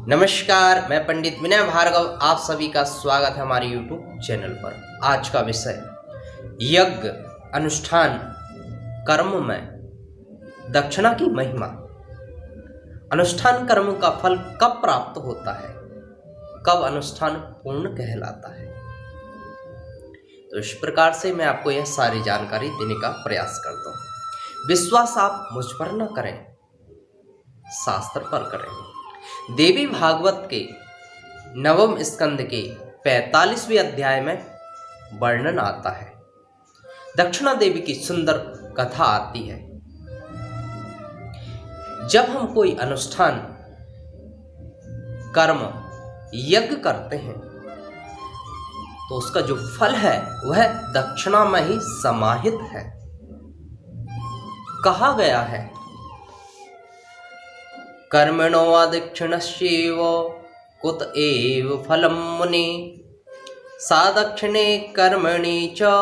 नमस्कार, मैं पंडित विनय भार्गव, आप सभी का स्वागत है हमारे YouTube चैनल पर। आज का विषय यज्ञ अनुष्ठान कर्म में दक्षिणा की महिमा। अनुष्ठान कर्म का फल कब प्राप्त होता है, कब अनुष्ठान पूर्ण कहलाता है, तो इस प्रकार से मैं आपको यह सारी जानकारी देने का प्रयास करता हूँ। विश्वास आप मुझ पर न करें, शास्त्र पर करें। देवी भागवत के नवम स्कंद के 45वें अध्याय में वर्णन आता है। दक्षिणा देवी की सुंदर कथा आती है। जब हम कोई अनुष्ठान कर्म यज्ञ करते हैं तो उसका जो फल है वह दक्षिणा में ही समाहित है। कहा गया है कर्मणो दक्षिणस्यैव कुत एव फलं मुने सा दक्षिणे कर्मणि च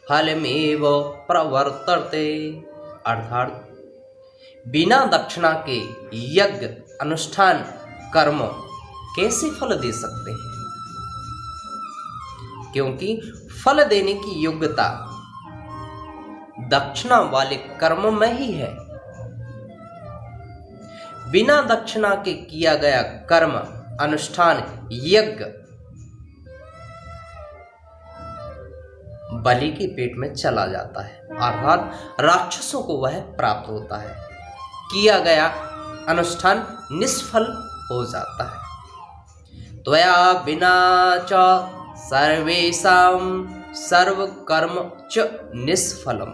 फलमेव प्रवर्तते। अर्थात बिना दक्षिणा के यज्ञ अनुष्ठान कर्म कैसे फल दे सकते हैं, क्योंकि फल देने की योग्यता दक्षिणा वाले कर्म में ही है। बिना दक्षिणा के किया गया कर्म अनुष्ठान यज्ञ बलि के पेट में चला जाता है, अर्थात राक्षसों को वह प्राप्त होता है। किया गया अनुष्ठान निष्फल हो जाता है। त्वया बिना च सर्वेषां सर्व कर्म च निष्फलम।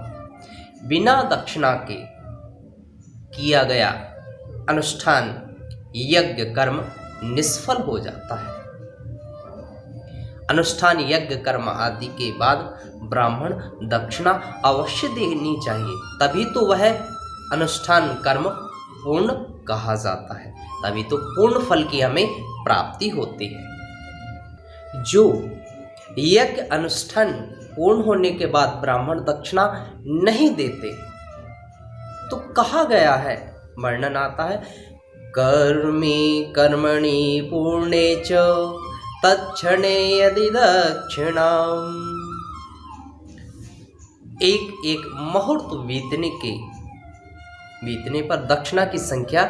बिना दक्षिणा के किया गया अनुष्ठान यज्ञ कर्म निष्फल हो जाता है। अनुष्ठान यज्ञ कर्म आदि के बाद ब्राह्मण दक्षिणा अवश्य देनी चाहिए, तभी तो वह अनुष्ठान कर्म पूर्ण कहा जाता है, तभी तो पूर्ण फल की हमें प्राप्ति होती है। जो यज्ञ अनुष्ठान पूर्ण होने के बाद ब्राह्मण दक्षिणा नहीं देते तो कहा गया है, वर्णन आता है कर्मी कर्मणि पूर्णे च तत्क्षणे यदि दक्षिणाम। एक मुहूर्त बीतने पर दक्षिणा की संख्या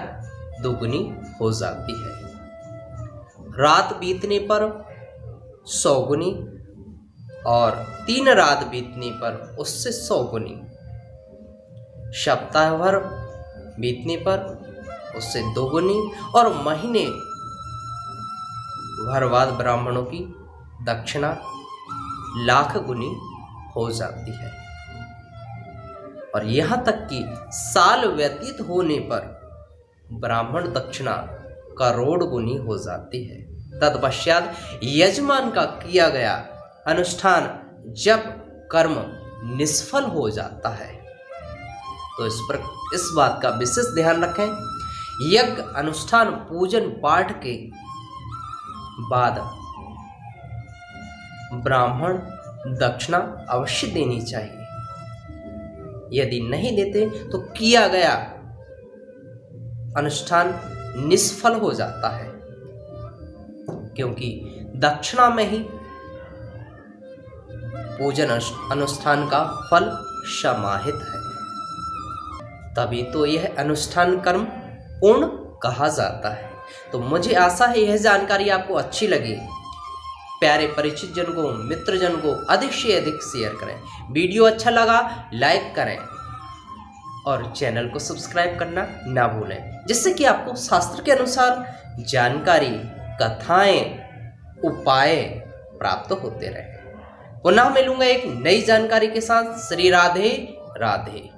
दोगुनी हो जाती है। रात बीतने पर 100 गुनी और 3 रात बीतने पर उससे 100 गुनी, सप्ताह भर बीतने पर उससे 2 गुनी और महीने भर बाद ब्राह्मणों की दक्षिणा लाख गुनी हो जाती है। और यहाँ तक कि साल व्यतीत होने पर ब्राह्मण दक्षिणा करोड़ गुनी हो जाती है। तत्पश्चात यजमान का किया गया अनुष्ठान जब कर्म निष्फल हो जाता है तो इस बात का विशेष ध्यान रखें। यज्ञ अनुष्ठान पूजन पाठ के बाद ब्राह्मण दक्षिणा अवश्य देनी चाहिए। यदि नहीं देते तो किया गया अनुष्ठान निष्फल हो जाता है, क्योंकि दक्षिणा में ही पूजन अनुष्ठान का फल समाहित है। तभी तो यह अनुष्ठान कर्म पूर्ण कहा जाता है। तो मुझे आशा है यह जानकारी आपको अच्छी लगी। प्यारे परिचित जन को, मित्र जन को अधिक से अधिक शेयर करें। वीडियो अच्छा लगा लाइक करें और चैनल को सब्सक्राइब करना ना भूलें, जिससे कि आपको शास्त्र के अनुसार जानकारी, कथाएं, उपाय प्राप्त होते रहे। पुनः मिलूंगा एक नई जानकारी के साथ। श्री राधे राधे।